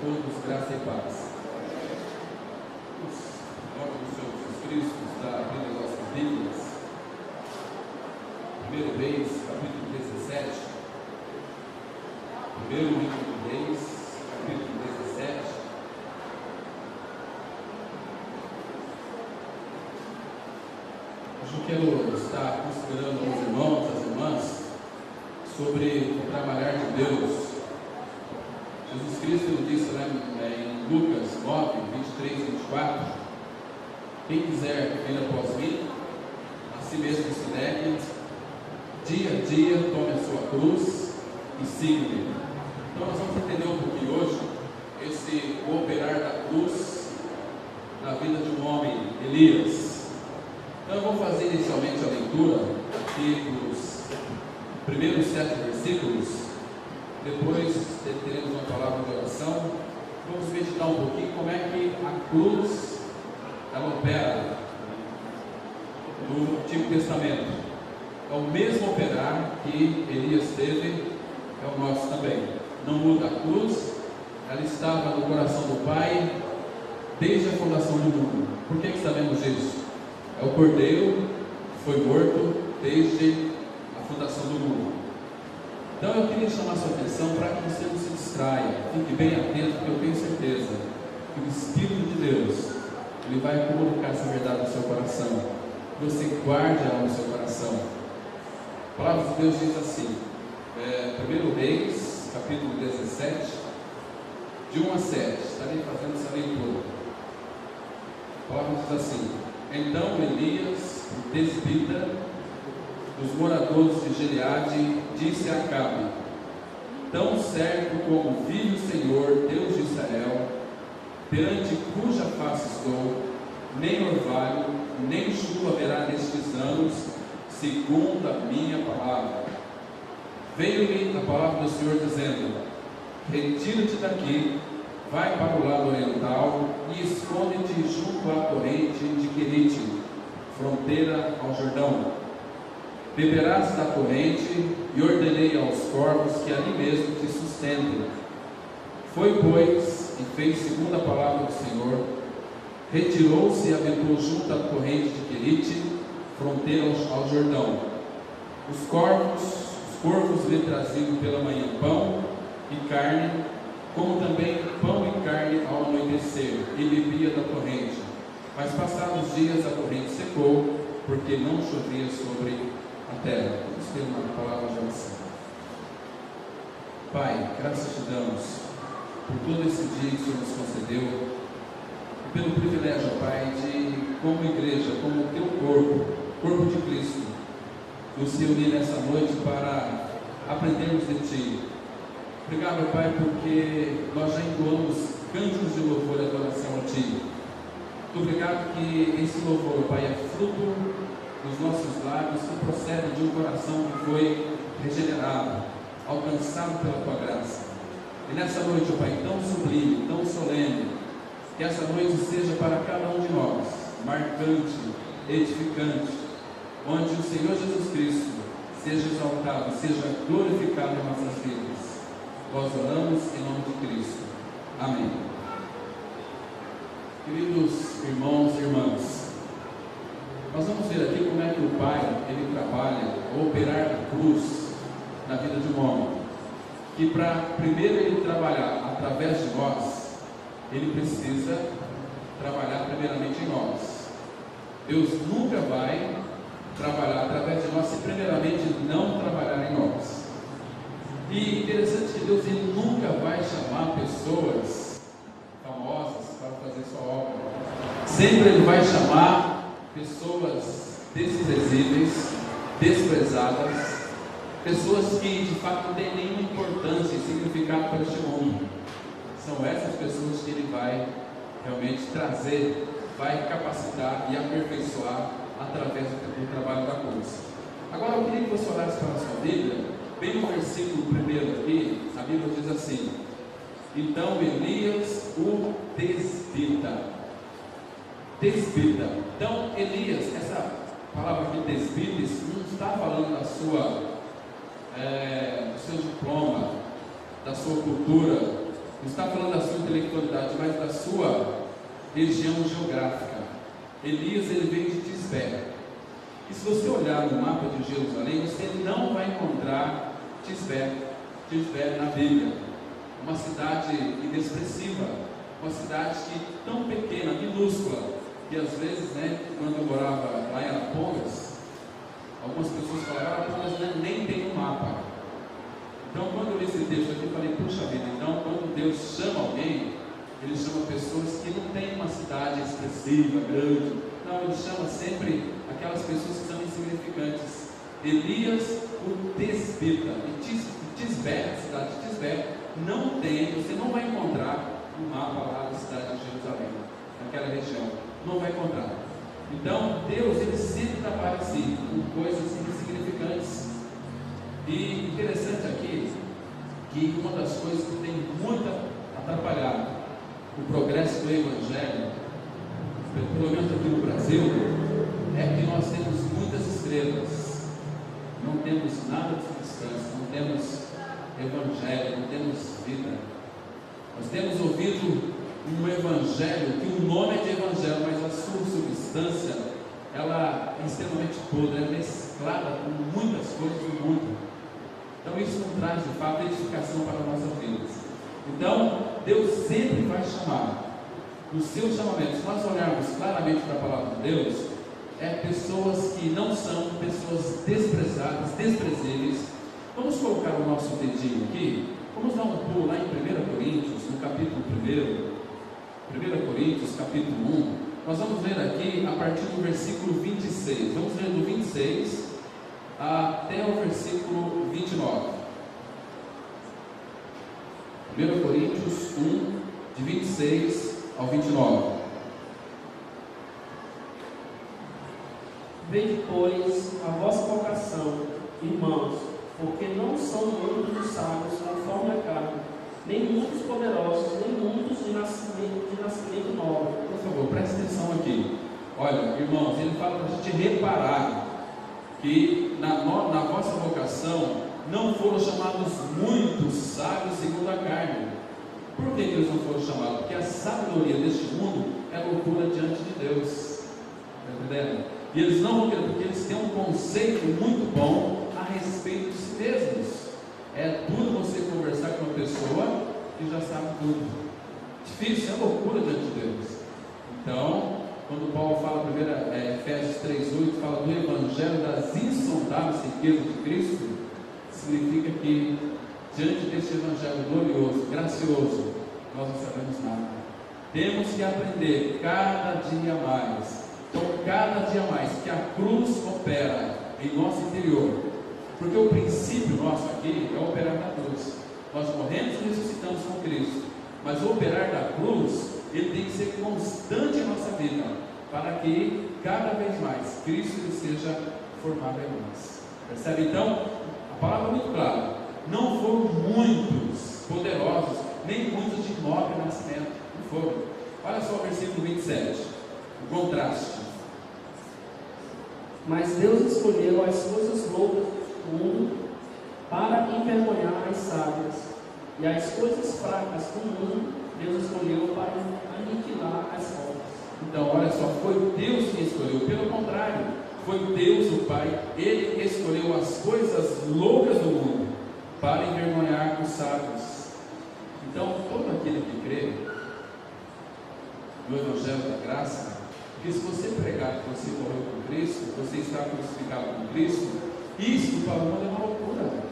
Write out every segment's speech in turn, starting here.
todos, graça e paz. Em nome do Senhor Jesus Cristo, está abrindo as nossas Bíblias. 1 Reis, capítulo 17. 1 livro de Reis, capítulo 17. Hoje eu quero estar considerando aos irmãos, às irmãs, sobre o trabalhar de Deus. Jesus Cristo disse lá em Lucas 9, 23 e 24: quem quiser vir após mim, a si mesmo se negue, dia a dia tome a sua cruz e siga-me. Então nós vamos entender um pouquinho hoje o operar da cruz na vida de um homem, Elias. Então eu vou fazer inicialmente a leitura aqui dos primeiros 7 versículos. Depois teremos uma palavra de oração. Vamos meditar um pouquinho como é que a cruz ela opera no Antigo Testamento. É o mesmo operar que Elias teve, é o nosso também. Não muda a cruz, ela estava no coração do Pai desde a fundação do mundo. Por que sabemos disso? É o Cordeiro que foi morto desde a fundação do mundo. Então eu queria chamar sua atenção para que você não se distraia, fique bem atento, porque eu tenho certeza que o Espírito de Deus ele vai comunicar essa verdade no seu coração. Você guarde ela no seu coração. A palavra de Deus diz assim, 1 Reis, capítulo 17, de 1 a 7, estarei fazendo essa leitura. A palavra diz assim: então Elias, o tesbita, dos moradores de Gileade, disse a Acabe: tão certo como vive o Senhor, Deus de Israel, perante cuja face estou, nem orvalho, nem chuva haverá nestes anos, segundo a minha palavra. Veio-me a palavra do Senhor dizendo: retira-te daqui, vai para o lado oriental e esconde-te junto à corrente de Querite, fronteira ao Jordão. Beberás da corrente, e ordenei aos corvos que ali mesmo te sustentem. Foi, pois, e fez segundo a palavra do Senhor. Retirou-se e habitou junto à corrente de Querite, fronteira ao Jordão. Os corvos lhe traziam pela manhã pão e carne, como também pão e carne ao anoitecer, e bebia da corrente. Mas passados os dias a corrente secou, porque não chovia sobre a terra. Vamos ter uma palavra de oração. Pai, graças te damos por todo esse dia que o Senhor nos concedeu, e pelo privilégio, Pai, de, como igreja, como o teu corpo de Cristo, nos reunir nessa noite para aprendermos de Ti. Obrigado, Pai, porque nós já entoamos cantos de louvor e adoração a Ti. Muito obrigado que esse louvor, Pai, é fruto dos nossos lábios, que procede de um coração que foi regenerado, alcançado pela Tua graça. E nessa noite, Pai, tão sublime, tão solene, que essa noite seja para cada um de nós marcante, edificante, onde o Senhor Jesus Cristo seja exaltado, seja glorificado em nossas vidas. Nós oramos em nome de Cristo. Amém. Queridos irmãos e irmãs, nós vamos ver aqui como é que o Pai, ele trabalha o operar da cruz na vida de um homem. Que para primeiro ele trabalhar através de nós, ele precisa trabalhar primeiramente em nós. Deus nunca vai trabalhar através de nós se primeiramente não trabalhar em nós. E interessante que Deus ele nunca vai chamar pessoas famosas para fazer sua obra. Sempre ele vai chamar pessoas desprezíveis, desprezadas, pessoas que de fato não têm nenhuma importância e significado para este mundo. São essas pessoas que ele vai realmente trazer, vai capacitar e aperfeiçoar através do trabalho da cruz. Agora eu queria que você olhasse para a sua Bíblia, bem no versículo 1 aqui, a Bíblia diz assim: então Elias o tesbita. Então Elias, essa palavra aqui tesbita, não está falando da sua do seu diploma, da sua cultura, Não está falando da sua intelectualidade, mas da sua região geográfica. Elias, ele veio de Tisbé. E se você olhar no mapa de Jerusalém, você não vai encontrar Tisbé na Bíblia. Uma cidade inexpressiva, uma cidade tão pequena, minúscula, que às vezes, quando eu morava lá em Arapongas, algumas pessoas falavam, Arapongas nem tem um mapa. Então, quando eu li esse texto aqui, eu falei, puxa vida, então quando Deus chama alguém, Ele chama pessoas que não têm uma cidade expressiva, grande. Não, Ele chama sempre aquelas pessoas que são insignificantes. Elias, o Tisbita, Tisbé, a cidade de Tisbé, não tem, você não vai encontrar um mapa lá da cidade de Jerusalém, naquela região, não vai encontrar. Então, Deus, Ele sempre trabalha assim, com coisas insignificantes. E interessante aqui, que uma das coisas que tem muito atrapalhado o progresso do Evangelho, pelo menos aqui no Brasil, é que nós temos muitas estrelas, não temos nada de substância, não temos Evangelho, não temos vida. Nós temos ouvido um Evangelho, que o nome é de Evangelho, mas a sua substância, ela é extremamente podre, é mesclada com muitas coisas do mundo. Então isso não traz de fato edificação para as nossas vidas. Então Deus sempre vai chamar. No seu chamamento, se nós olharmos claramente para a palavra de Deus, é pessoas que não são pessoas desprezadas, desprezíveis. Vamos colocar o nosso dedinho aqui. Vamos dar um pulo lá em 1 Coríntios, no capítulo 1. 1 Coríntios, capítulo 1. Nós vamos ler aqui a partir do versículo 26. Vamos ler do 26 até o versículo 29. 1 Coríntios 1, de 26 ao 29. Vede, pois, a vossa vocação, irmãos, porque não são muitos os sábios conforme a carne, nem muitos poderosos, nem muitos de nascimento nobre. Por favor, preste atenção aqui. Olha, irmãos, ele fala para a gente reparar que na vossa vocação não foram chamados muitos sábios segundo a carne. Por que eles não foram chamados? Porque a sabedoria deste mundo é loucura diante de Deus. Está entendendo? E eles não vão querer, porque eles têm um conceito muito bom a respeito de si mesmos. É duro você conversar com uma pessoa que já sabe tudo. Difícil, é loucura diante de Deus. Então, quando Paulo fala, Efésios 3,8, fala do Evangelho das insondáveis riquezas de Cristo, significa que diante deste Evangelho glorioso, gracioso, nós não sabemos nada. Temos que aprender cada dia mais. Então, cada dia mais que a cruz opera em nosso interior, porque o princípio nosso aqui é operar na cruz. Nós morremos e ressuscitamos com Cristo, mas o operar da cruz, ele tem que ser constante em nossa vida, para que cada vez mais Cristo seja formado em nós. Percebe então? A palavra é muito clara. Não foram muitos poderosos, nem muitos de nobre nascimento. Não foram. Olha só o versículo 27, o contraste. Mas Deus escolheu as coisas loucas do mundo para envergonhar as sábias, e as coisas fracas do mundo Deus escolheu para aniquilar as fortes. Então, olha só, foi Deus que escolheu. Pelo contrário, foi Deus o Pai. Ele escolheu as coisas loucas do mundo para envergonhar os sábios. Então, todo aquele que crê no Evangelho da Graça, porque se você pregar que você morreu com Cristo, você está crucificado com Cristo, isso para o mundo é uma loucura.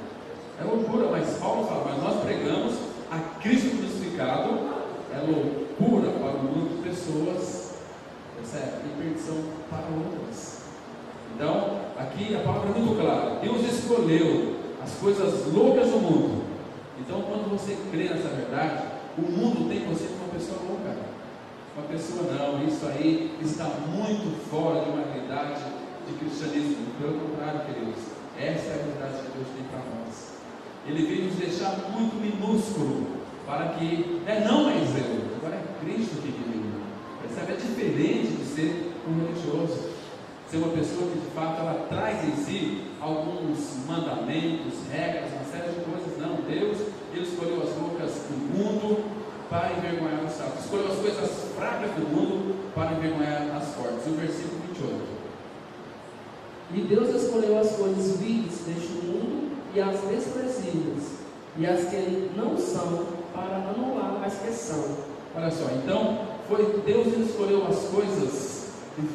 É loucura, mas Paulo fala, mas nós pregamos a Cristo crucificado, é loucura para o mundo de pessoas, percebe? E perdição para outras. Então, aqui a palavra é muito clara. Deus escolheu as coisas loucas do mundo. Então, quando você crê nessa verdade, o mundo tem você como uma pessoa louca. Uma pessoa não, isso aí está muito fora de uma realidade de cristianismo. Pelo contrário, queridos, essa é a verdade que Deus tem para nós. Ele veio nos deixar muito minúsculo, para que não mais eu, agora é Cristo que vive. Percebe? É diferente de ser um religioso, ser uma pessoa que de fato ela traz em si alguns mandamentos, regras, uma série de coisas. Não, Deus, Ele escolheu as loucas do mundo para envergonhar os sábios. Escolheu as coisas fracas do mundo para envergonhar as fortes. O versículo 28. E Deus escolheu as coisas vis deste mundo e as desprezíveis, e as que não são, para anular as que são. Olha só, então, foi Deus que escolheu as coisas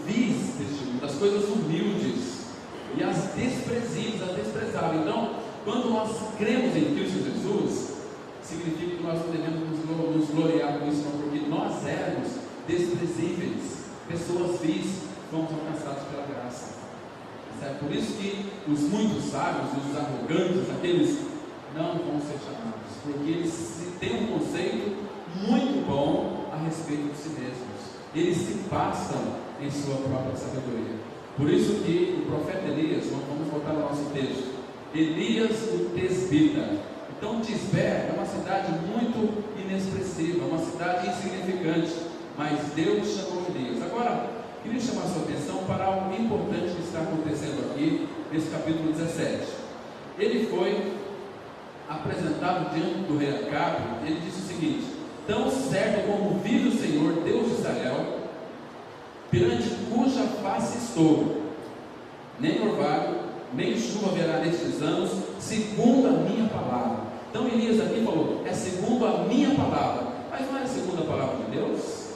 vis deste mundo, as coisas humildes, e as desprezíveis, as desprezáveis. Então, quando nós cremos em Cristo Jesus, significa que nós não devemos nos gloriar com isso, não, porque nós éramos desprezíveis, pessoas vis, fomos alcançados pela graça. É por isso que os muito sábios, os arrogantes, aqueles não vão ser chamados, porque eles têm um conceito muito bom a respeito de si mesmos. Eles se passam em sua própria sabedoria. Por isso que o profeta Elias, vamos voltar ao nosso texto, Elias o Tesbita. Então Tisbé é uma cidade muito inexpressiva, uma cidade insignificante, mas Deus chamou Elias. Agora, queria chamar a sua atenção para algo importante que está acontecendo aqui nesse capítulo 17. Ele foi apresentado diante do rei Acabe. Ele disse o seguinte: tão certo como vive o Senhor, Deus de Israel, perante cuja face estou, nem orvalho, nem chuva haverá nestes anos, segundo a minha palavra. Então Elias aqui falou, é segundo a minha palavra, mas não é segundo a palavra de Deus?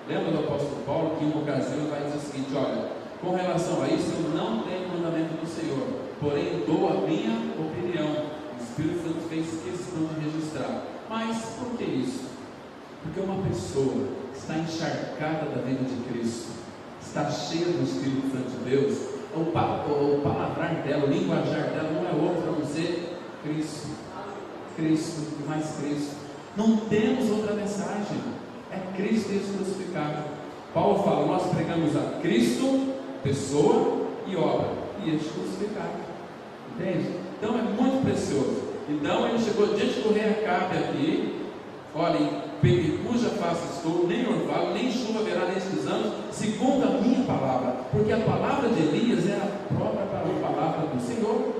Lembra do apóstolo Paulo, que em uma ocasião ele vai dizer o seguinte: olha, com relação a isso eu não tenho mandamento do Senhor, porém dou a minha opinião. O Espírito Santo fez questão de registrar. Mas por que isso? Porque uma pessoa que está encharcada da vida de Cristo, está cheia do Espírito Santo de Deus, o palavrar dela, o linguajar dela não é outro a não ser Cristo, Cristo e mais Cristo. Não temos outra mensagem. É Cristo e Jesus crucificado. Paulo fala, nós pregamos a Cristo, pessoa e obra, e este crucificado. Entende? Então é muito precioso. Então ele chegou diante do rei Acabe aqui, olhem, cuja face estou, nem orvalho, nem chuva haverá nestes anos, segundo a minha palavra, porque a palavra de Elias era a própria palavra do Senhor.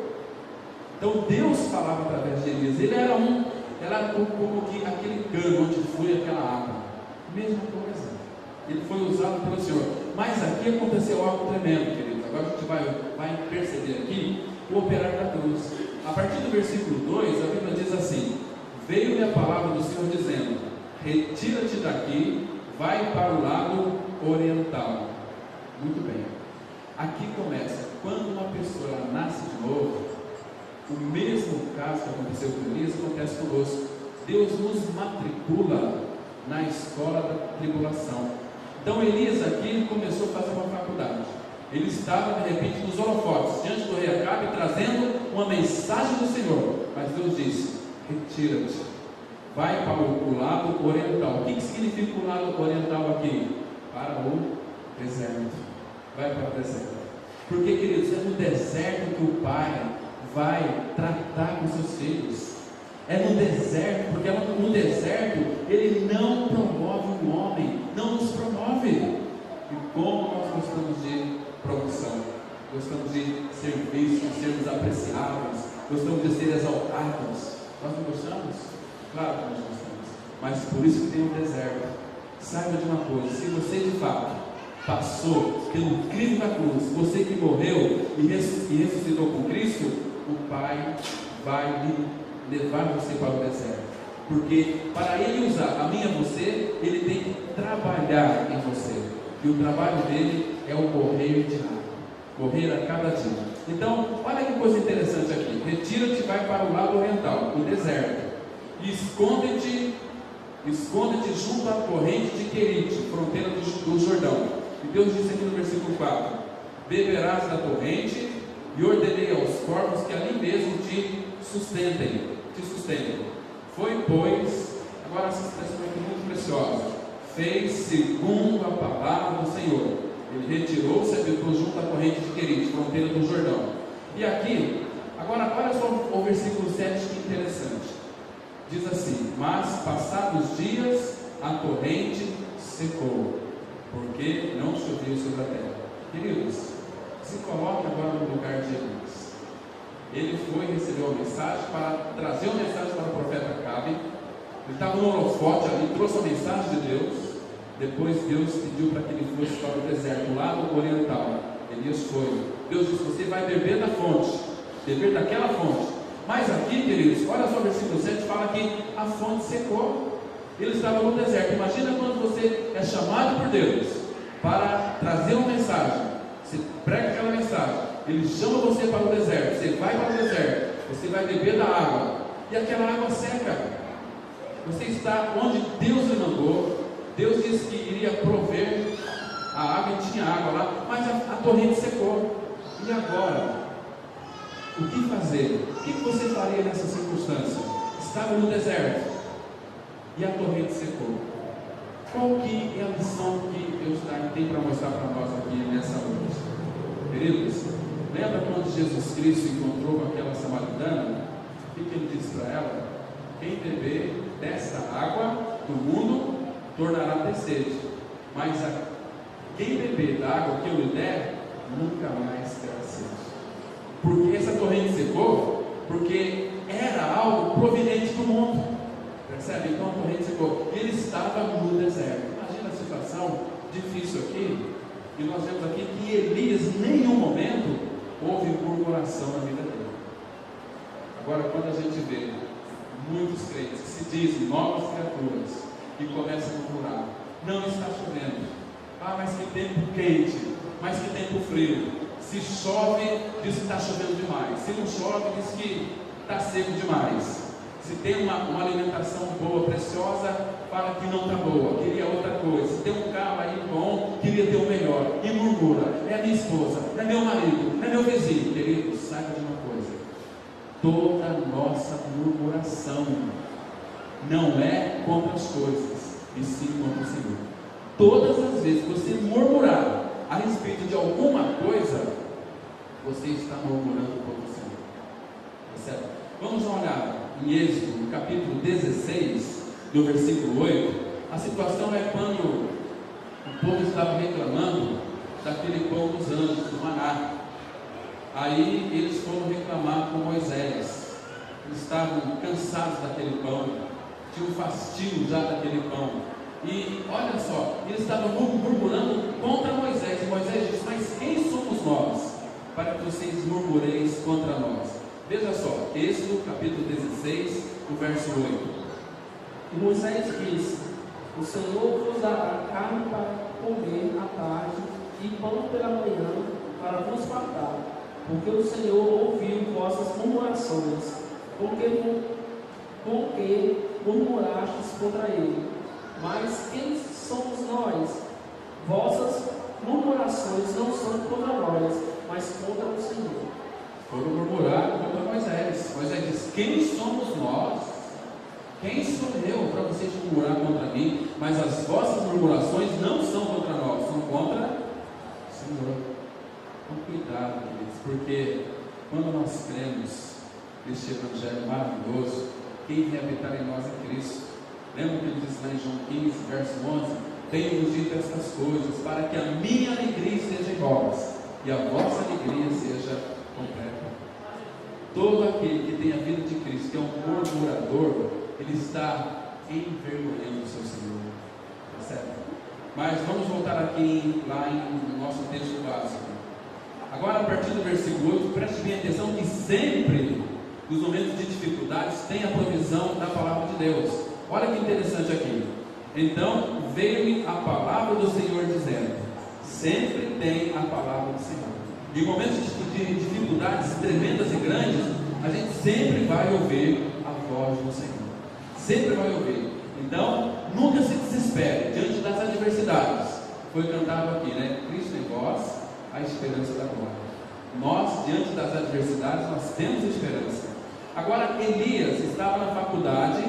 Então Deus falava através de Elias. Ele era como que aquele cano onde flui aquela água. Mesma coisa, ele foi usado pelo Senhor. Mas aqui aconteceu algo tremendo, queridos. Agora a gente vai perceber aqui o operar da cruz. A partir do versículo 2, a Bíblia diz assim: veio-lhe a palavra do Senhor dizendo, retira-te daqui, vai para o lado oriental. Muito bem, aqui começa, quando uma pessoa ela nasce de novo, o mesmo caso que aconteceu com Elias acontece conosco. Deus nos matricula na escola da tribulação. Então Elias aqui começou a fazer uma faculdade. Ele estava de repente nos holofotes, diante do rei Acabe, trazendo uma mensagem do Senhor. Mas Deus disse, retira-te, vai para o lado oriental. O que significa o lado oriental aqui? Para o deserto. Vai para o deserto. Porque, queridos, é no deserto que o pai vai tratar com seus filhos. É no deserto, porque no deserto ele não promove o homem, não nos promove. E como nós gostamos de promoção, gostamos de ser vistos, de sermos apreciáveis, gostamos de ser exaltados. Nós não gostamos? Claro que nós gostamos, mas por isso que tem um deserto. Saiba de uma coisa: se você de fato passou pelo crime da cruz, você que morreu e ressuscitou com Cristo, o Pai vai levar você para o deserto, porque para Ele usar a mim e a você, Ele tem que trabalhar em você, e o trabalho dele é o morrer diário, morrer a cada dia. Então, olha que coisa interessante aqui: retira-te e vai para o lado oriental, o deserto, e esconde-te junto à corrente de Querite, fronteira do Jordão. E Deus disse aqui no versículo 4: beberás da torrente, e ordenei aos corvos que ali mesmo te sustentem. Foi, pois, agora essa expressão aqui muito preciosa, fez segundo a palavra do Senhor. Ele retirou-se e habitou junto à corrente de Querite, fronteira do Jordão. E aqui, agora olha só o versículo 7, que interessante. Diz assim: mas passados dias a torrente secou, porque não choveu sobre a terra. Queridos, se coloque agora no lugar de Elias. Ele foi e recebeu a mensagem para trazer uma mensagem para o profeta Acabe, Ele estava no holofote ali, trouxe a mensagem de Deus. Depois Deus pediu para que ele fosse para o deserto, lá no oriental. Elias foi. Deus disse: você vai beber da fonte, beber daquela fonte. Mas aqui, queridos, olha só o versículo 7, fala que a fonte secou. Ele estava no deserto. Imagina quando você é chamado por Deus para trazer uma mensagem. Você prega aquela mensagem, Ele chama você para o deserto. Você vai para o deserto, você vai beber da água, e aquela água seca. Você está onde Deus lhe mandou. Deus disse que iria prover a água, e tinha água lá, mas a torrente secou. E agora? O que fazer? O que você faria nessa circunstância? Estava no deserto e a torrente secou. Qual que é a lição que Deus tem para mostrar para nós aqui nessa noite? Queridos, lembra quando Jesus Cristo encontrou com aquela samaritana? O que ele disse para ela? Quem beber desta água do mundo tornará ter sede, mas quem beber da água que eu lhe der nunca mais terá sede. Porque essa torrente secou, porque era algo proveniente do mundo. Percebe? Então a torrente secou. E ele estava no deserto. Imagina a situação difícil aqui. E nós vemos aqui que Elias, em nenhum momento, houve murmuração na vida dele. Agora, quando a gente vê muitos crentes que se dizem novas criaturas e começam a murmurar: não está chovendo, mas que tempo quente, mas que tempo frio. Se chove, diz que está chovendo demais. Se não chove, diz que está seco demais. Se tem uma alimentação boa, preciosa, fala que não está boa, queria outra coisa. Se tem um carro aí bom, queria ter o melhor. E murmura: é a minha esposa, é meu marido, é meu vizinho. Querido, saiba de uma coisa: toda nossa murmuração não é contra as coisas, e sim contra o Senhor. Todas as vezes que você murmurar a respeito de alguma coisa, você está murmurando contra o Senhor. Percebe? Vamos dar uma olhada em Êxodo, no capítulo 16, do versículo 8. A situação é quando o povo estava reclamando daquele pão dos anjos, do maná. Aí eles foram reclamar com Moisés. Eles estavam cansados daquele pão, tinham fastio já daquele pão. E olha só, eles estavam murmurando contra Moisés. E Moisés disse: mas quem somos nós para que vocês murmureis contra nós? Veja só, Êxodo capítulo 16, o verso 8. E Moisés disse: o Senhor vos dará carne para comer à tarde e pão pela manhã para vos fartar, porque o Senhor ouviu vossas murmurações, porque murmurastes contra ele. Mas quem somos nós? Vossas murmurações não são contra nós, mas contra o Senhor. Foram murmurar contra Moisés. Moisés diz: quem somos nós? Quem sou eu para vocês murmurar contra mim? Mas as vossas murmurações não são contra nós, são contra o Senhor. Então cuidado, queridos, porque quando nós cremos neste Evangelho maravilhoso, quem vem habitar em nós é Cristo. Lembra que ele diz lá em João 15, verso 11: tenho-vos dito estas coisas para que a minha alegria esteja em vós e a vossa alegria seja completa. Todo aquele que tem a vida de Cristo, que é um murmurador, ele está envergonhando o seu Senhor. Percebe? Mas vamos voltar aqui lá no nosso texto básico. Agora, a partir do versículo 8, preste bem atenção que sempre, nos momentos de dificuldades, tem a provisão da palavra de Deus. Olha que interessante aqui. Então veio-me a palavra do Senhor dizendo: sempre tem a palavra do Senhor. Em momentos de dificuldades tremendas e grandes, a gente sempre vai ouvir a voz do Senhor. Sempre vai ouvir. Então, nunca se desespere diante das adversidades. Foi cantado aqui, né? Cristo em vós, a esperança da glória. Nós, diante das adversidades, nós temos esperança. Agora, Elias estava na faculdade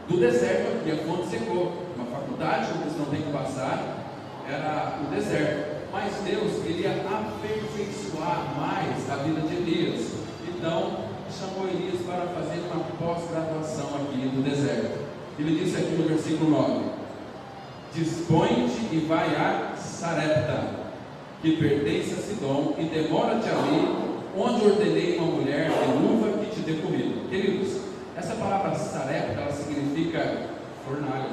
do deserto aqui, a fonte secou. Uma faculdade que o cristão tem que passar era o deserto. Mas Deus queria aperfeiçoar mais a vida de Elias. Então, chamou Elias para fazer uma pós-graduação aqui do deserto. Ele disse aqui no versículo 9: dispõe-te e vai a Sarepta, que pertence a Sidom, e demora-te ali, onde ordenei uma mulher viúva que te dê comida. Queridos, essa palavra Sarepta, ela significa Fornalha.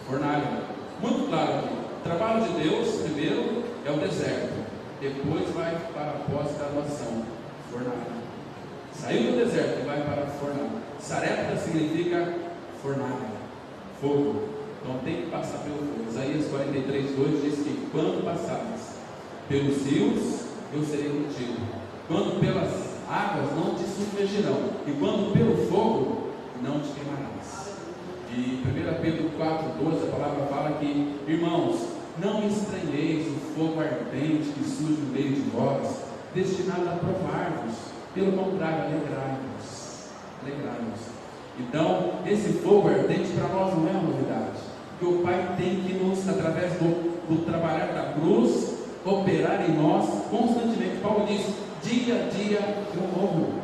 Fornalha. Muito claro aqui. O trabalho de Deus, primeiro, é o deserto. Depois vai para a pós-graduação. Fornalha. Saiu do deserto e vai para a fornalha. Sarepta significa fornalha. Fogo. Então tem que passar pelo fogo. Isaías 43:2 diz que quando passares pelos rios, eu serei contigo. Quando pelas águas, não te submergirão. E quando pelo fogo, não te queimarás. E 1 Pedro 4:12, a palavra fala que, irmãos, não estranheis o fogo ardente que surge no meio de vós, destinado a provar-vos. Pelo contrário, alegrai-vos. Alegrai-vos. Então, esse fogo ardente para nós não é uma novidade. Porque o Pai tem que nos, através do trabalhar da cruz, operar em nós constantemente. Paulo diz, dia a dia eu morro.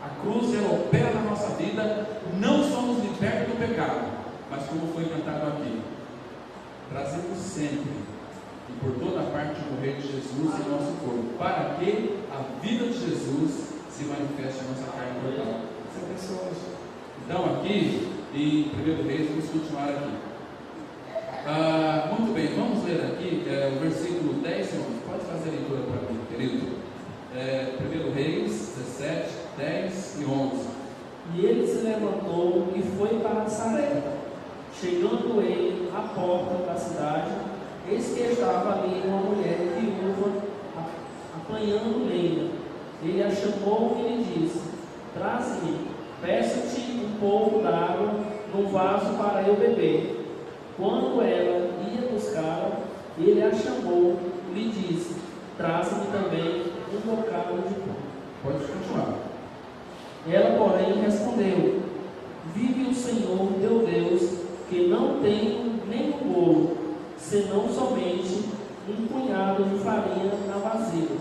A cruz, ela opera na nossa vida, não só nos liberta do pecado, mas como foi cantado aqui, trazemos sempre e por toda parte o morrer de Jesus em nosso corpo, para que a vida de Jesus se manifeste em nossa carne mortal. Isso é precioso. Então aqui, em 1 Reis, vamos continuar aqui. Muito bem, vamos ler aqui o versículo 10 e 11. Pode fazer a leitura para mim, querido. 1 Reis 17, 10 e 11. E ele se levantou e foi para Sarepta. Chegando ele à porta da cidade, eis que estava ali uma mulher viúva apanhando lenha. Ele a chamou e lhe disse, traze-me, peço-te um pouco d'água num vaso para eu beber. Quando ela ia buscá-la, ele a chamou e lhe disse, traze-me também um bocado de pão. Pode continuar. Ela, porém, respondeu, vive o Senhor teu Deus, que não tenho nenhum bolo, senão somente um punhado de farinha na vasilha,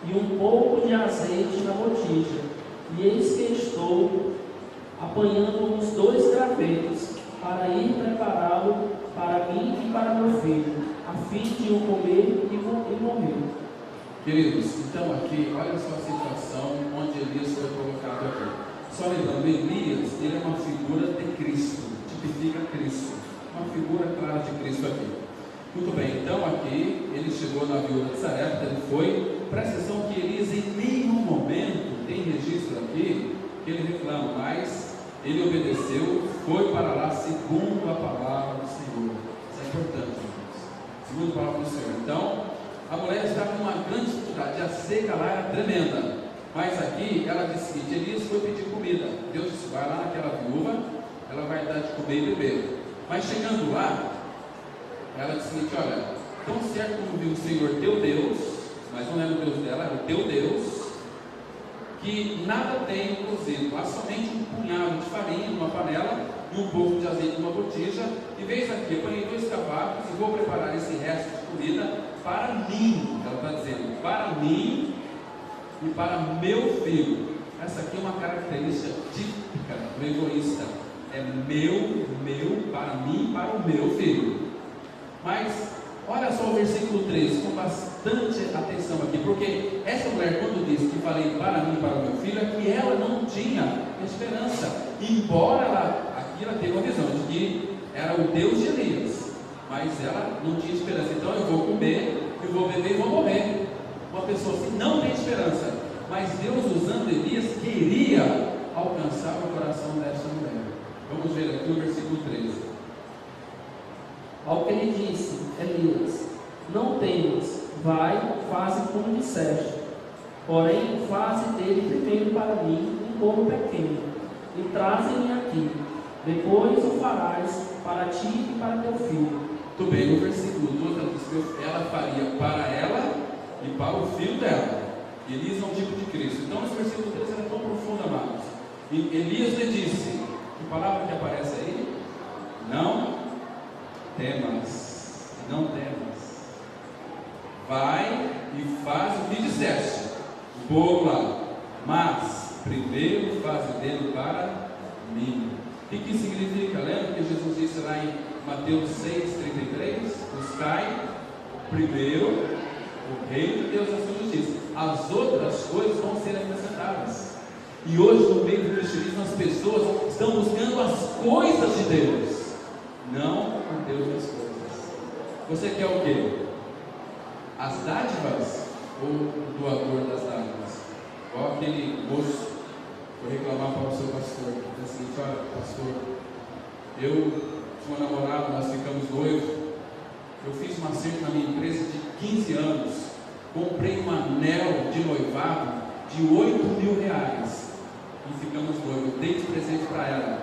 e um pouco de azeite na botija, e eis que estou apanhando uns 2 gravetos, para ir prepará-lo para mim e para meu filho, a fim de o comer e morrer. Queridos, então aqui, olha só a situação onde Elias foi colocado aqui. Só lembrando, Elias, ele é uma figura de Cristo, tipifica Cristo, uma figura clara de Cristo aqui. Muito bem, então aqui, ele chegou na viúva de Sarepta, ele foi, presta atenção que Elias em nenhum momento, tem registro aqui, que ele reclama, mas ele obedeceu, foi para lá segundo a palavra do Senhor. Isso é importante, irmãos. Segundo a palavra do Senhor. Então, a mulher estava com uma grande dificuldade, a seca lá era tremenda. Mas aqui ela disse o seguinte: Elias foi pedir comida. Deus disse: vai lá naquela viúva, ela vai dar de comer e beber. Mas chegando lá, ela disse o seguinte: olha, tão certo como viu o Senhor teu Deus, mas não era o Deus dela, era o teu Deus, que nada tem cozido, há somente um punhado de farinha numa panela e um pouco de azeite numa botija. E veja aqui, eu ponho 2 cavalos e vou preparar esse resto de comida para mim. Ela está dizendo, para mim e para meu filho. Essa aqui é uma característica típica do egoísta. É meu, para mim e para o meu filho. Mas olha só o versículo 13, com bastante atenção aqui, porque essa mulher, quando diz que falei para mim e para o meu filho, é que ela não tinha esperança, embora ela teve uma visão de que era o Deus de Elias, mas ela não tinha esperança. Então eu vou comer, eu vou beber e vou morrer. Uma pessoa assim não tem esperança, mas Deus, usando Elias, queria alcançar o coração dessa mulher. Vamos ver aqui o versículo 13. Ao que lhe disse Elias, não temas, vai, faze como disseste, porém faze dele primeiro para mim um bolo pequeno, e traze-me aqui, depois o farás para ti e para teu filho. Muito bem, no versículo 12 ela diz que ela faria para ela e para o filho dela. Elias é um tipo de Cristo. Então esse versículo 13 é tão profundo, amados. E Elias lhe disse, que palavra que aparece aí? Não temas, não temas, vai e faz o que disseste, o bolo lá, mas primeiro faz dele para mim. O que significa? Lembra que Jesus disse lá em Mateus 6,33? Buscai primeiro o reino de Deus e a sua justiça, as outras coisas vão ser acrescentadas. E hoje, no meio do cristianismo, as pessoas estão buscando as coisas de Deus, não o Deus das coisas. Você quer o quê? As dádivas ou o doador das dádivas? Igual aquele moço foi reclamar para o seu pastor, disse assim: olha, pastor, eu tinha uma namorada, nós ficamos noivos, eu fiz uma acerto na minha empresa de 15 anos, comprei um anel de noivado de R$8.000 e ficamos noivos, dei de presente para ela.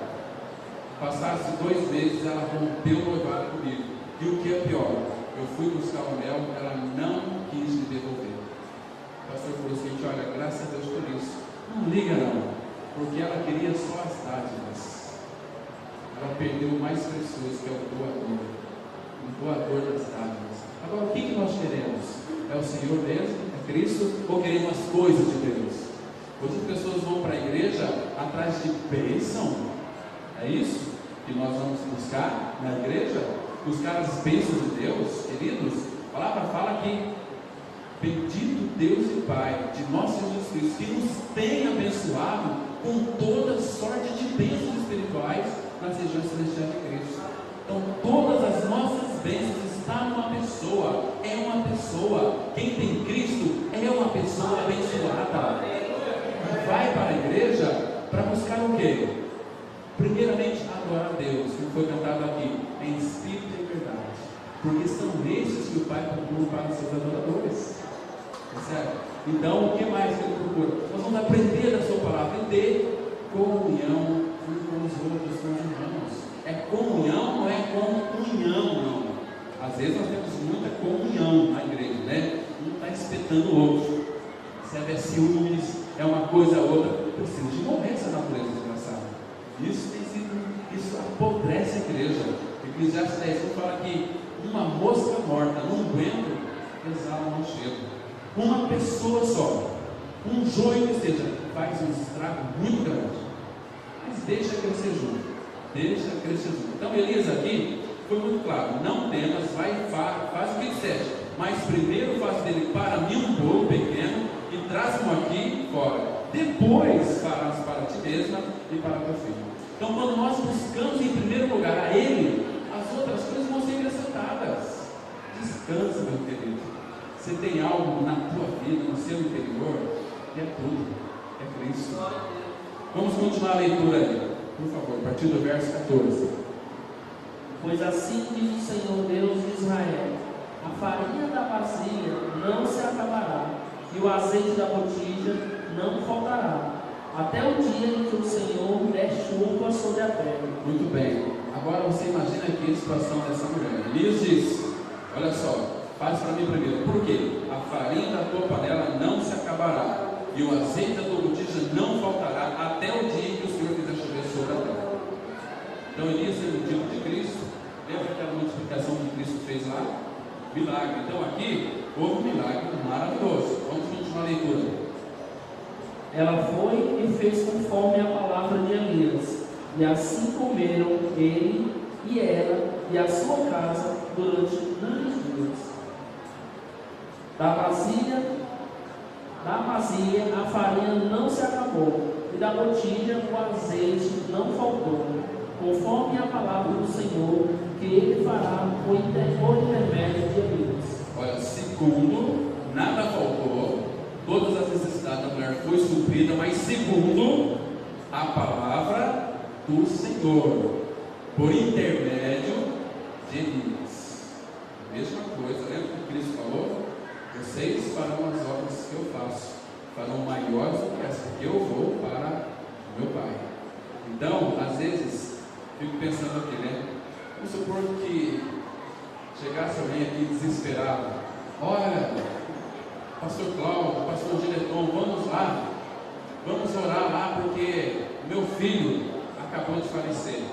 Passaram-se 2 meses, ela rompeu o noivado comigo, e o que é pior, eu fui buscar o anel, ela não quis me devolver. O pastor falou assim: olha, graças a Deus por isso, não liga não, porque ela queria só as dádivas, ela perdeu o mais precioso, que é o doador das dádivas. Agora, o que nós queremos? É o Senhor mesmo? É Cristo? Ou queremos as coisas de Deus? Hoje as pessoas vão para a igreja atrás de bênção. É isso que nós vamos buscar na igreja? Buscar as bênçãos de Deus, queridos? A palavra fala que bendito Deus e Pai de nosso Jesus Cristo, que nos tem abençoado com toda sorte de bênçãos espirituais nas regiões celestiais de Cristo. Então, todas as nossas bênçãos estão numa pessoa, é uma pessoa. Quem tem Cristo é uma pessoa abençoada. E vai para a igreja para buscar o quê? Primeiramente, adorar a Deus, como foi cantado aqui, em espírito e verdade, porque são esses que o Pai procura para os seus adoradores. É certo? Então, o que mais que ele procura? Nós vamos aprender da sua palavra e ter comunhão uns com os outros, com os irmãos. É comunhão, não é comunhão, não. Às vezes nós temos muita comunhão na igreja, né? Um está espetando o outro. Serve é ciúmes, é uma coisa ou outra. Precisa de morrer essa natureza desgraçada. Isso apodrece a igreja. Eclesiastes 10 fala que uma mosca morta num vento exala um cheiro. Uma pessoa só, um joio que seja, faz um estrago muito grande. Mas deixa crescer junto. Deixa crescer junto. Então Elias aqui foi muito claro: não temas, faz o que disser, mas primeiro faz dele para mim um bolo pequeno e traz-mo aqui fora. Depois farás para ti mesma e para teu filho. Então, quando nós buscamos em primeiro lugar a Ele, as outras coisas vão ser acrescentadas. Descansa, meu querido. Você tem algo na tua vida, no seu interior, que é tudo, é Cristo. Vamos continuar a leitura aí, por favor, a partir do verso 14. Pois assim diz o Senhor Deus de Israel: a farinha da vasilha não se acabará, e o azeite da botija não faltará, até o dia em que o Senhor der chuva sobre a terra. Muito bem. Agora você imagina aqui a situação dessa mulher. Elias diz: olha só, faz para mim primeiro. Por quê? A farinha da tua panela não se acabará, e o azeite da tua botija não faltará, até o dia em que o Senhor fizer chover sobre a terra. Então Elias é o tipo de Cristo. Lembra aquela multiplicação que Cristo fez lá? Milagre. Então aqui houve um milagre maravilhoso. Vamos continuar a leitura. Ela foi e fez conforme a palavra de Elias, e assim comeram ele e ela e a sua casa durante muitos dias. Da vasilha a farinha não se acabou, e da botija o azeite não faltou, conforme a palavra do Senhor, que ele fará por intermédio de Elias. Olha, segundo, nada faltou, todas as necessidades da mulher foi suprida, mas segundo a palavra do Senhor, por intermédio de Elias. Mesma coisa, lembra que Cristo falou? Vocês farão as obras que eu faço, farão maiores do que essa, porque eu vou para o meu Pai. Então, às vezes, fico pensando aqui, né? Vamos supor que chegasse alguém aqui desesperado: olha, pastor Cláudio, pastor Diretor, vamos lá, vamos orar lá, porque meu filho acabou de falecer.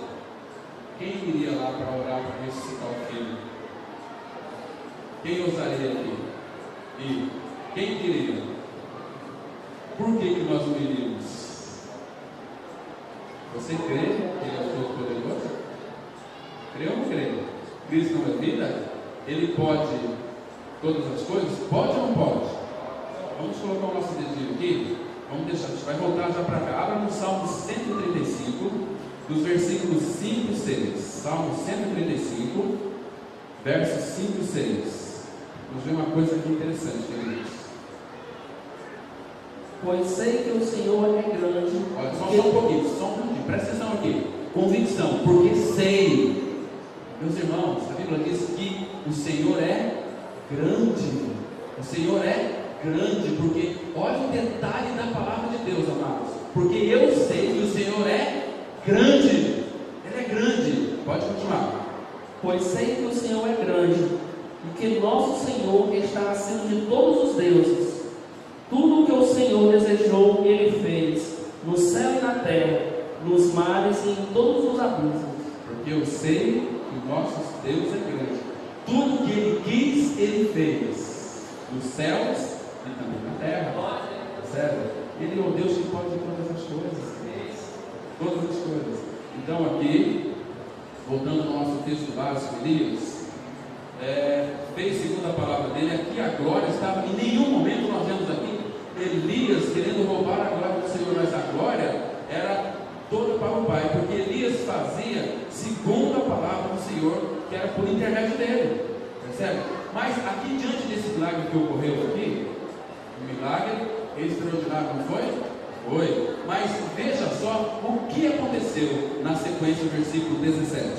Quem iria lá para orar para ressuscitar o filho? Quem ousaria aqui? E quem queria? Por que nós não iríamos? Você crê que Ele é todo poderoso? Crê ou não crê? Cristo não é vida? Ele pode todas as coisas? Pode ou não pode? Vamos colocar o nosso dedinho aqui Vamos deixar, a gente vai voltar já para cá. Abra no Salmo 135, dos versículos 5 e 6. Salmo 135, versos 5 e 6. Vamos ver uma coisa aqui interessante, queridos. Pois sei que o Senhor é grande. Olha, só um pouquinho, presta atenção aqui. Convicção, porque sei. Meus irmãos, a Bíblia diz que o Senhor é grande. O Senhor é grande, porque olha o detalhe da palavra de Deus, amados. Porque eu sei que o Senhor é grande. Ele é grande. Pode continuar. Pois sei que o Senhor é grande, e que nosso Senhor está acima de todos os deuses. Tudo o que o Senhor desejou, Ele fez, no céu e na terra, nos mares e em todos os abismos. Porque eu sei que o nosso Deus é grande. Tudo que Ele quis, Ele fez, nos céus e também na terra. Sério? Ele é o Deus que pode todas as coisas. Todas as coisas. Então aqui, voltando ao nosso texto básico, Elias fez segundo a palavra dele. Aqui a glória estava, em nenhum momento nós vemos aqui Elias querendo roubar a glória do Senhor, mas a glória era toda para o Pai, porque Elias fazia segundo a palavra do Senhor, que era por intermédio dele, percebe? Mas aqui diante desse milagre que ocorreu aqui, um milagre extraordinário, não foi? Foi, mas veja só o que aconteceu na sequência do versículo 17.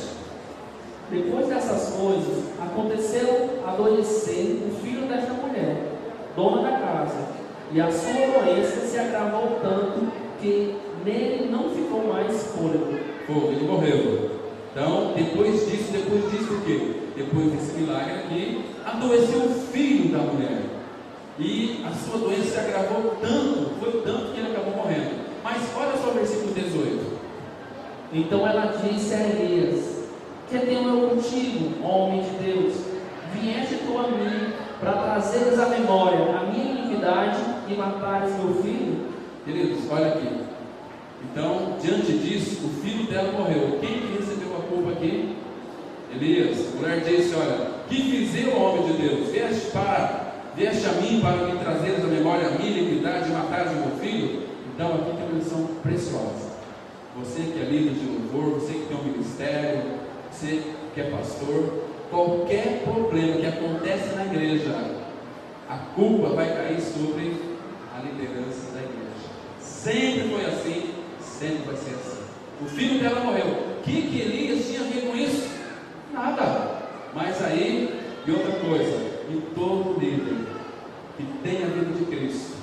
Depois dessas coisas, aconteceu adoecer o filho desta mulher, dona da casa, e a sua doença se agravou tanto que nele não ficou mais fôlego. Ele morreu. Então, depois disso o quê? Depois desse milagre aqui, adoeceu o filho da mulher. E a sua doença se agravou tanto, foi tanto que ele acabou morrendo. Mas olha só o versículo 18. Então ela disse a Elias: que tenho eu contigo, homem de Deus? Vieste tu a mim para trazeres à memória a minha iniquidade e matares meu filho? Queridos, olha aqui. Então, diante disso, o filho dela morreu. Quem que recebeu a culpa aqui? Elias. A mulher disse: olha, que fiz eu, homem de Deus? Vieste a mim para me trazeres à memória a minha iniquidade e matares meu filho? Então, aqui tem uma lição preciosa. Você que é líder de louvor, você que tem um ministério, você que é pastor, qualquer problema que acontece na igreja, a culpa vai cair sobre a liderança da igreja. Sempre foi assim, sempre vai ser assim. O filho dela morreu. O que Elias tinha a ver com isso? Nada. Mas aí, e outra coisa, e todo líder que tem a vida de Cristo,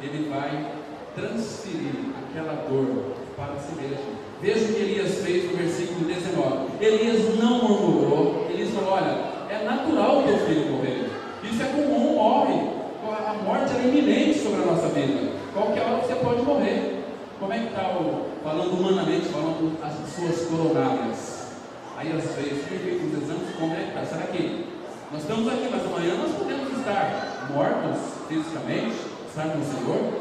ele vai transferir aquela dor para si mesmo. Veja o que Elias fez no versículo 19. Elias não murmurou. Elias falou: olha, é natural o teu filho morrer. Isso é comum, morre. A morte é iminente sobre a nossa vida. Qualquer hora você pode morrer. Como é que está falando humanamente, falando as suas coronárias? Aí às vezes, foi feito os exames, como é que está? Será que nós estamos aqui, mas amanhã nós podemos estar mortos fisicamente, estar com o Senhor?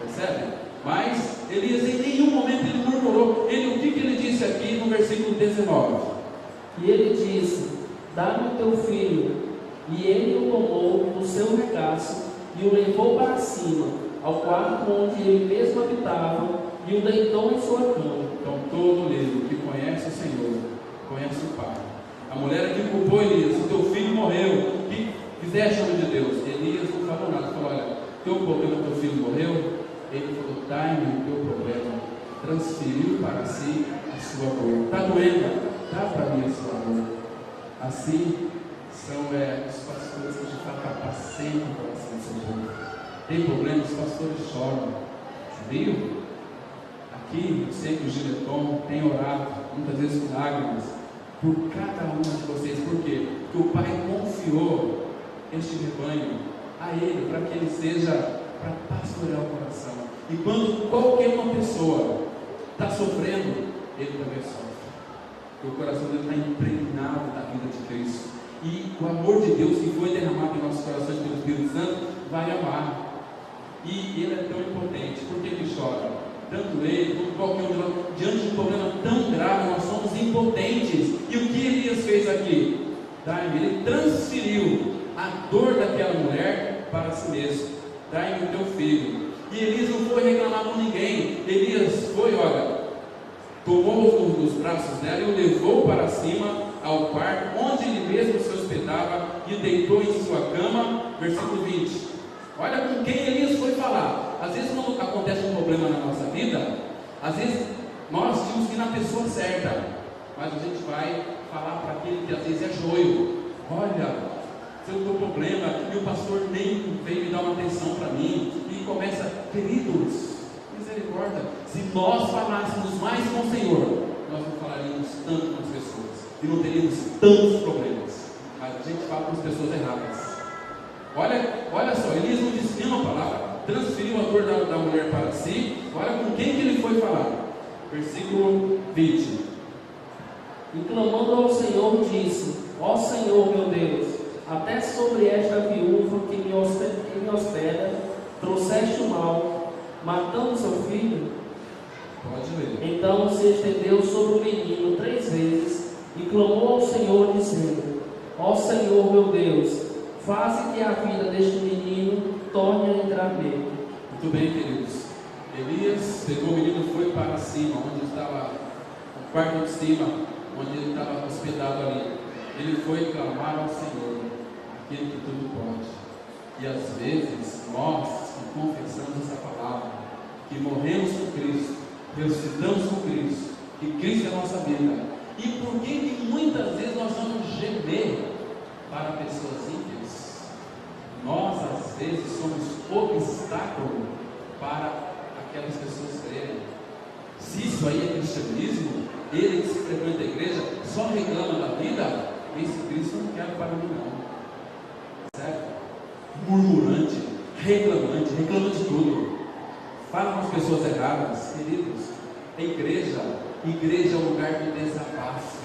Percebe? Mas Elias em nenhum momento ele murmurou. O que ele disse aqui no versículo 19? E ele disse: dá-me o teu filho. E ele o tomou do seu regaço e o levou para cima, ao quarto onde ele mesmo habitava, e o deitou em sua cama. Então todo líder que conhece o Senhor, conhece o Pai. A mulher que culpou Elias: o teu filho morreu, o que fizeste, homem de Deus? Elias não falou nada, falou: olha, teu problema, teu filho morreu. Ele falou: dá-me o teu problema. Transferiu para si a sua dor. Está doendo? Dá para mim a sua dor. Assim são os pastores que de fato apaceitam o coração do seu povo. Tem problemas, os pastores choram. Sabia? Aqui, eu sei que o Gileton tem orado, muitas vezes com lágrimas, por cada um de vocês. Por quê? Porque o Pai confiou este rebanho a Ele, para que Ele seja para pastorear o coração. E quando qualquer uma pessoa está sofrendo, ele também sofre. Porque o coração dele está impregnado da vida de Cristo. E o amor de Deus que foi derramado em nossos corações pelo Espírito Santo vai amar. E ele é tão impotente. Por que ele chora? Tanto ele como qualquer um de nós, diante de um problema tão grave, nós somos impotentes. E o que Elias fez aqui? Ele transferiu a dor daquela mulher para si mesmo. dai-me o teu filho. E Elias não foi reclamar com ninguém. Elias foi, olha, tomou dos braços dela e o levou para cima ao quarto, onde ele mesmo se hospedava, e deitou em sua cama. Versículo 20. Olha com quem Elias foi falar. Às vezes quando acontece um problema na nossa vida, às vezes nós temos que ir na pessoa certa, mas a gente vai falar para aquele que às vezes é joio. Olha, se eu estou com problema e o pastor nem veio me dar uma atenção para mim, e começa, queridos, misericórdia, se nós falássemos mais com o Senhor, nós não falaríamos tanto com as pessoas e não teríamos tantos problemas, mas a gente fala com as pessoas erradas. Olha só, Elias não disse nenhuma palavra, transferiu a dor da mulher para si. Olha com quem que ele foi falar. Versículo 20. E clamando ao Senhor, disse: ó Senhor meu Deus, até sobre esta viúva que me hospeda, trouxeste o mal, matando seu filho. Pode ler. Então se estendeu sobre o menino 3 vezes e clamou ao Senhor, dizendo: ó Senhor meu Deus, faze que a vida deste menino torne a entrar nele. Muito bem, queridos. Elias pegou o menino e foi para cima, onde estava o quarto de cima, onde ele estava hospedado ali. Ele foi clamar ao Senhor, aquele que tudo pode. E às vezes nós que confessamos essa palavra, que morremos com Cristo, ressuscitamos com Cristo, que Cristo é a nossa vida. E por que muitas vezes nós vamos gemer para pessoas ímpias? Nós às vezes somos obstáculo para aquelas pessoas crerem. Se isso aí é cristianismo, ele que se frequenta a igreja só reclama da vida, esse Cristo não quer para mim não. Certo? Murmurante, reclama de tudo, fala com as pessoas erradas. Queridos, igreja é um lugar de desabafo.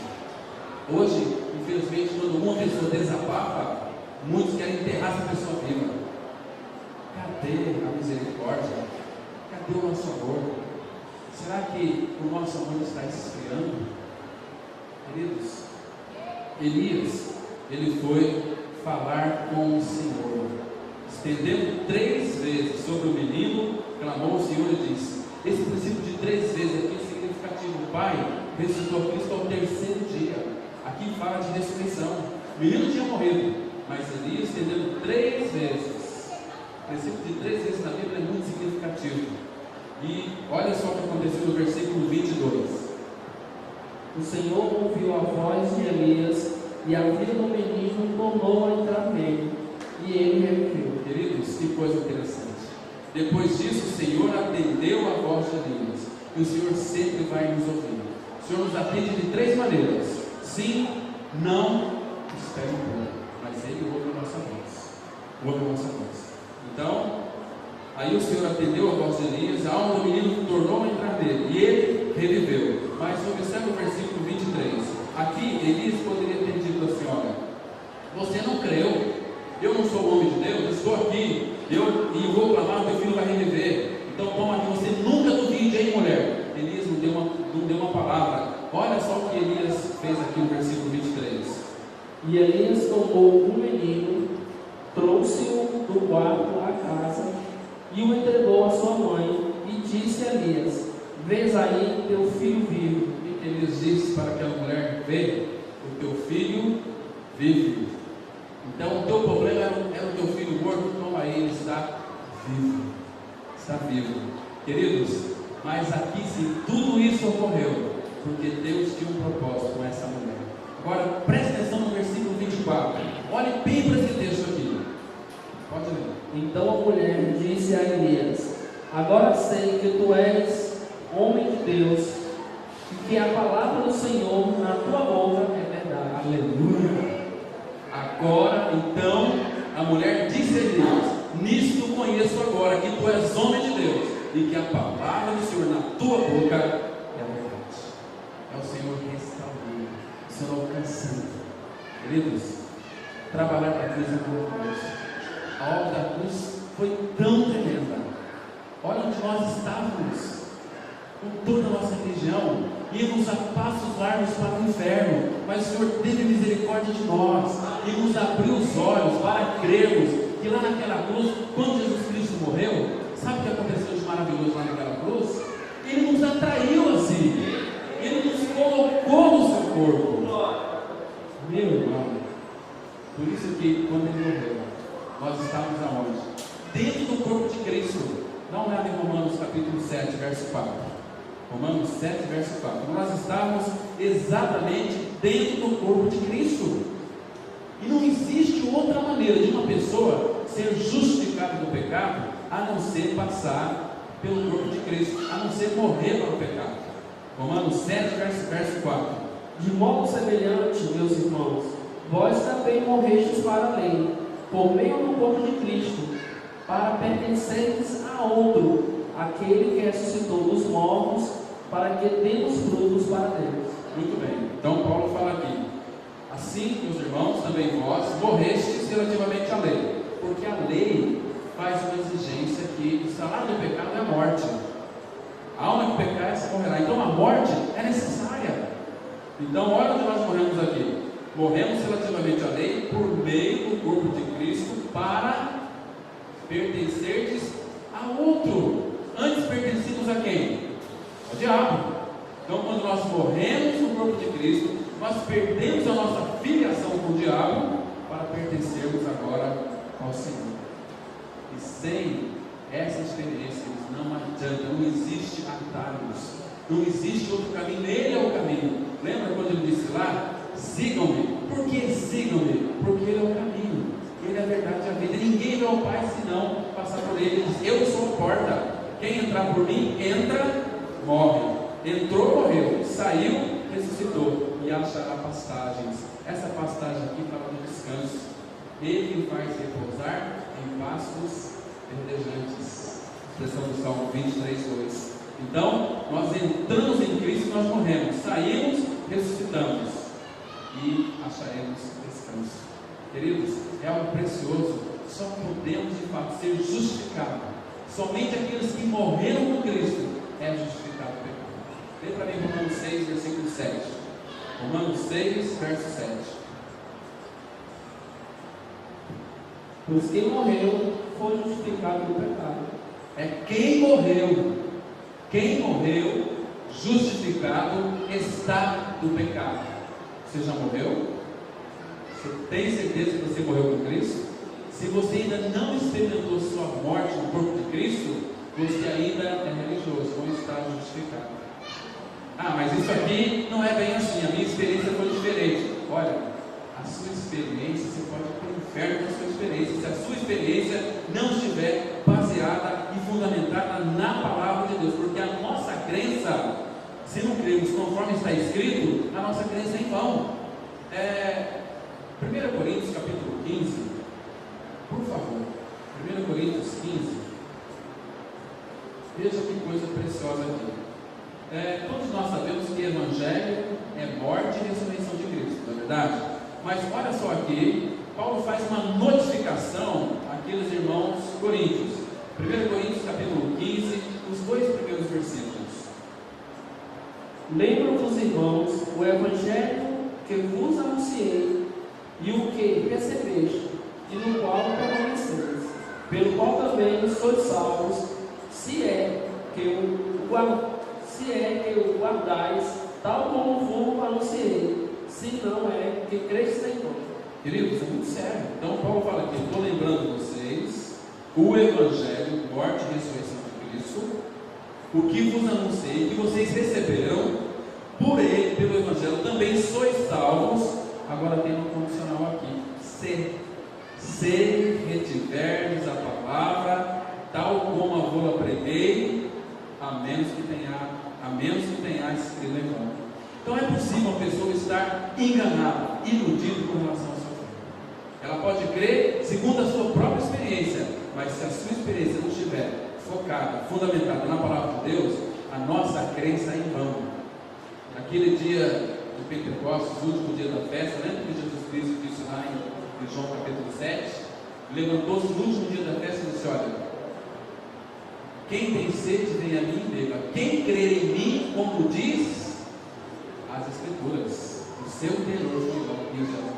Hoje, infelizmente, quando uma pessoa desabafa, muitos querem enterrar essa pessoa viva. Cadê a misericórdia? Cadê o nosso amor? Será que o nosso amor está esfriando? Queridos, Elias, ele foi falar com o Senhor, estendendo 3 vezes sobre o menino, clamou o Senhor e disse. Esse princípio de 3 vezes aqui é significativo. O Pai ressuscitou Cristo ao 3º dia. Aqui fala de ressurreição. O menino tinha morrido, mas Elias estendendo 3 vezes. O princípio de 3 vezes na Bíblia é muito significativo. E olha só o que aconteceu no versículo 22. O Senhor ouviu a voz de Elias, e a vida do menino tornou a entrar nele, e ele reviveu. Queridos, que coisa interessante. Depois disso, o Senhor atendeu a voz de Elias, e o Senhor sempre vai nos ouvir. O Senhor nos atende de 3 maneiras: sim, não, espere um pouco, mas Ele ouve a nossa voz. Ouve a nossa voz. Então, aí o Senhor atendeu a voz de Elias, a alma do menino tornou a entrar nele, e ele reviveu. Mas observe o versículo 23. Aqui, Elias poderia ter dito assim: olha, você não creu, eu não sou o homem de Deus, eu estou aqui, eu vou clamar, meu filho vai reviver. Então toma aqui, você nunca duvide, hein, mulher? Elias não deu uma palavra. Olha só o que Elias fez aqui no versículo 23. E Elias tomou o menino, trouxe-o do quarto à casa, e o entregou à sua mãe, e disse a Elias: vês aí teu filho vivo. O que Elias disse para aquela mulher? Vê, o teu filho vive. Então o teu problema era o teu filho morto, toma aí, ele está vivo. Está vivo. Queridos, mas aqui sim, tudo isso ocorreu porque Deus tinha um propósito com essa mulher. Agora preste atenção no versículo 24. Olhe bem para esse texto aqui. Pode ler. Então a mulher disse a Elias: agora sei que tu és homem de Deus, e que a palavra do Senhor na tua boca é verdade. Aleluia. Agora, então, a mulher disse a Elias: nisto conheço agora que tu és homem de Deus, e que a palavra do Senhor na tua boca é a verdade. É o Senhor restaurando, o Senhor alcançando. Queridos, trabalhar para a cruz é maravilhoso. A obra da cruz foi tão tremenda. Olha onde nós estávamos, com toda a nossa religião, íamos a passos largos para o inferno, mas o Senhor teve misericórdia de nós e nos abriu os olhos para crermos que lá naquela cruz, quando Jesus Cristo uma olhada em Romanos capítulo 7, verso 4. Romanos 7, verso 4. Nós estamos exatamente dentro do corpo de Cristo. E não existe outra maneira de uma pessoa ser justificada do pecado a não ser passar pelo corpo de Cristo, a não ser morrer para o pecado. Romanos 7, verso 4. De modo semelhante, meus irmãos, vós também morrestes para a lei, por meio do corpo de Cristo, para pertencerdes a outro, aquele que ressuscitou dos mortos, para que demos frutos para Deus. Muito bem, então Paulo fala aqui: assim, meus irmãos, também vós morrestes relativamente à lei, porque a lei faz uma exigência que o salário do pecado é a morte. A alma que pecar, essa morrerá. Então a morte é necessária. Então, olha onde nós morremos aqui. Morremos relativamente à lei por meio do corpo de Cristo, para pertencerdes a outro. Antes pertencíamos a quem? Ao diabo. Então, quando nós morremos no corpo de Cristo, nós perdemos a nossa filiação com o diabo para pertencermos agora ao Senhor. E sem essa experiência, não adianta, não existe atalhos, não existe outro caminho, ele é o caminho. Lembra quando ele disse lá: sigam-me? Por que sigam-me? Porque ele é o caminho, ele é a verdade e a vida. Ninguém vai ao Pai senão passar por ele. Ele diz: eu sou a porta, quem entrar por mim, entra, morre. Entrou, morreu, saiu, ressuscitou e achará pastagens. Essa pastagem aqui fala do descanso. Ele faz repousar em pastos verdejantes. Expressão do Salmo 23, 2. Então, nós entramos em Cristo, nós morremos, saímos, ressuscitamos e acharemos descanso. Queridos, é algo precioso. Só podemos de fato ser justificados. Somente aqueles que morreram com Cristo é justificado o pecado. Lê para mim Romanos 6, versículo 7. Romanos 6, verso 7. Pois quem morreu foi justificado do pecado. É quem morreu, justificado está do pecado. Você já morreu? Você tem certeza que você morreu com Cristo? Se você ainda não experimentou sua morte no corpo de Cristo, você ainda é religioso, não está justificado. Ah, mas isso aqui não é bem assim, a minha experiência foi diferente. Olha, a sua experiência, você pode ir para o inferno com a sua experiência, se a sua experiência não estiver baseada e fundamentada na palavra de Deus, porque a nossa crença, se não cremos conforme está escrito, a nossa crença é em vão. 1 Coríntios capítulo 15, por favor, 1 Coríntios 15, veja que coisa preciosa aqui. Todos nós sabemos que Evangelho é morte e ressurreição de Cristo, não é verdade? Mas olha só aqui, Paulo faz uma notificação àqueles irmãos coríntios. 1 Coríntios capítulo 15, os 2 primeiros versículos. Lembro-vos, irmãos, o evangelho que vos anunciei, e o que recebeste, e no qual permaneceis, pelo qual também sois salvos, se é que o guardais, tal como vos anunciei, se não é que cresce em nós. Queridos, é muito sério. Então Paulo fala aqui: estou lembrando vocês o Evangelho, morte e ressurreição de Cristo, o que vos anunciei, que vocês receberam, por ele, pelo Evangelho, também sois salvos. Agora tem um condicional aqui: se retiverdes a palavra, tal como a vou preguei, a menos que tenha escrito em vão. Então é possível uma pessoa estar enganada, iludida com relação à sua fé. Ela pode crer segundo a sua própria experiência, mas se a sua experiência não estiver focada, fundamentada na palavra de Deus, a nossa crença é em vão. Naquele dia de Pentecostes, o último dia da festa, lembra que Jesus Cristo disse lá em João capítulo 7? Levantou-se no último dia da festa e disse: olha, quem tem sede, vem a mim e beba. Quem crer em mim, como diz as Escrituras, o seu terror de igual.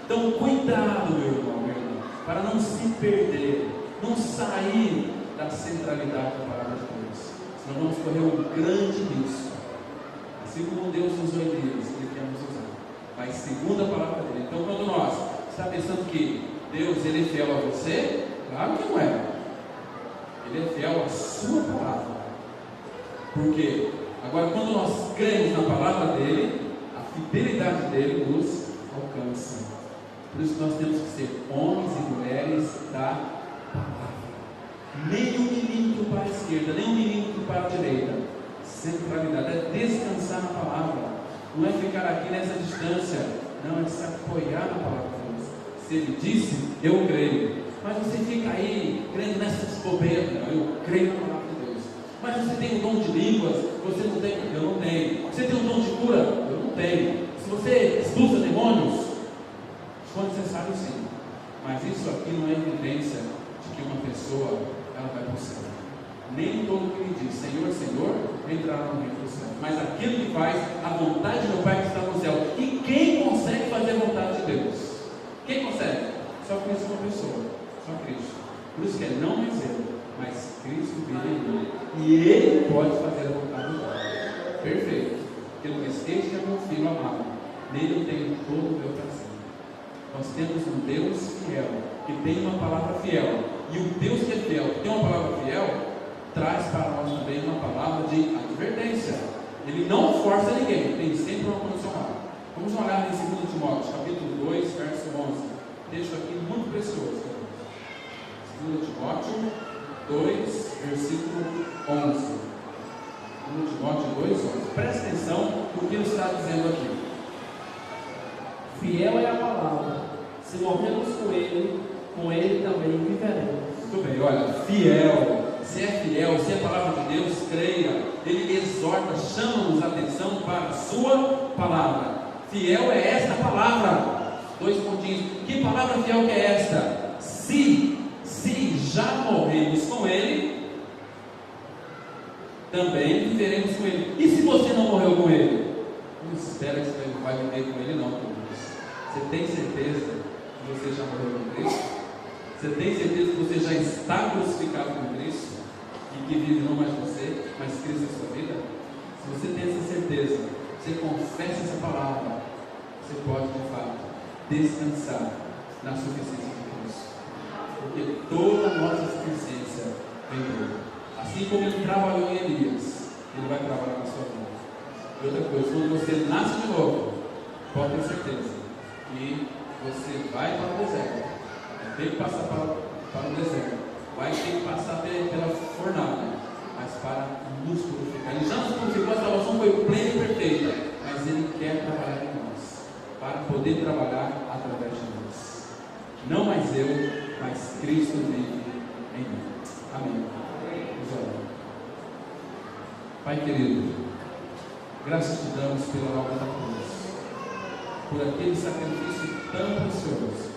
Então, cuidado, meu irmão, minha irmã, para não se perder, não sair da centralidade da palavra de Deus. Senão vamos correr um grande risco. Assim como Deus usou Elias, Ele quer nos usar, mas segundo a palavra dele. Então, quando nós está pensando que Deus ele é fiel a você, claro que não é. Ele é fiel à sua palavra. Por quê? Agora, quando nós cremos na palavra dele, a fidelidade dele nos alcança. Por isso nós temos que ser homens e mulheres da palavra. Nem um milímetro para a esquerda, nem um milímetro para a direita. Centralidade é descansar na palavra. Não é ficar aqui nessa distância. Não, é se apoiar na palavra de Deus. Se ele disse, eu creio. Mas você fica aí crendo nessas bobeiras. Não, eu creio na palavra de Deus. Mas você tem um dom de línguas, você não tem? Eu não tenho. Você tem um dom de cura? Eu não tenho. Se você expulsa demônios, quando necessário sim. Mas isso aqui não é evidência de que uma pessoa ela vai para o céu. Nem todo que lhe diz Senhor, Senhor, entrará no reino do céu. Mas aquele que faz a vontade do meu Pai que está no céu. E quem consegue fazer a vontade de Deus? Quem consegue? Só Cristo uma pessoa. Só Cristo. Por isso que é não mais eu, mas Cristo vive em mim. E Ele pode fazer a vontade do Pai. Perfeito. Porque ele diz, este é meu filho amado. Nele eu tenho todo o meu prazer. Nós temos um Deus fiel, que tem uma palavra fiel. E o Deus que é fiel, que tem uma palavra fiel, traz para nós também uma palavra de advertência. Ele não força ninguém, tem sempre uma condicional. Vamos olhar em 2 Timóteo, capítulo 2, verso 11. Texto aqui muito precioso. 2 Timóteo 2, versículo 11. 2 Timóteo 2, 11. Presta atenção no que ele está dizendo aqui. Fiel é a palavra. Se morremos com ele também viveremos. Muito bem, olha, fiel. Se é fiel, se é a palavra de Deus, creia. Ele exorta, chama-nos a atenção para a sua palavra. Fiel é esta palavra. 2 pontinhos. Que palavra fiel que é esta? Se já morremos com ele, também viveremos com ele. E se você não morreu com ele? Não espera que você vai viver com ele, não. Você tem certeza que você já morreu com Cristo? Você tem certeza que você já está crucificado com Cristo? E que vive não mais você, mas Cristo em sua vida? Se você tem essa certeza, você confessa essa palavra, você pode de fato descansar na suficiência de Cristo. Porque toda a nossa suficiência vem dele. Assim como ele trabalhou em Elias, ele vai trabalhar na sua vida. E outra coisa, quando você nasce de novo, pode ter certeza que você vai para o deserto, vai ter que passar para o deserto, vai ter que passar pela fornalha, mas para nos purificar. Ele já nos purificou, a salvação foi plena e perfeita, mas Ele quer trabalhar em nós, para poder trabalhar através de nós. Não mais eu, mas Cristo vive em mim. Amém. Vamos orar. Pai querido, graças te damos pela obra da cruz, por aquele sacrifício tão precioso.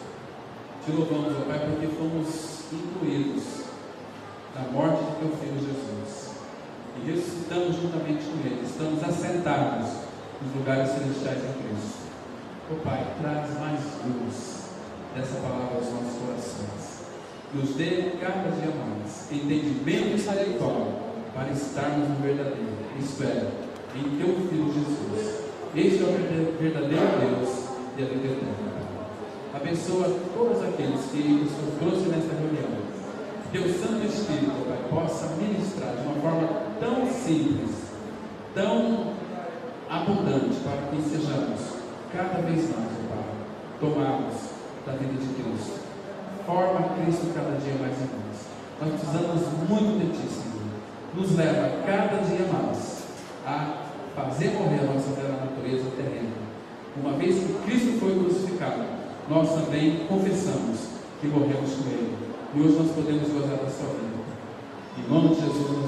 Te louvamos, ó Pai, porque fomos incluídos na morte de teu Filho Jesus e ressuscitamos juntamente com Ele. Estamos assentados nos lugares celestiais em Cristo. Ó Pai, traz mais luz dessa palavra aos nossos corações. Nos dê cada dia mais entendimento intelectual para estarmos no verdadeiro. Espero em teu Filho Jesus. Este é o verdadeiro Deus e a vida eterna. Abençoa todos aqueles que o Senhor trouxe nesta reunião. Que o Santo Espírito, Pai, possa ministrar de uma forma tão simples, tão abundante, para que sejamos cada vez mais, Pai, tomados da vida de Cristo. Forma Cristo cada dia mais em nós. Nós precisamos muito de Ti, Senhor. Nos leva cada dia mais a fazer morrer a nossa velha natureza terrena. Uma vez que Cristo foi crucificado, nós também confessamos que morremos com Ele. E hoje nós podemos gozar da sua vida. Em nome de Jesus.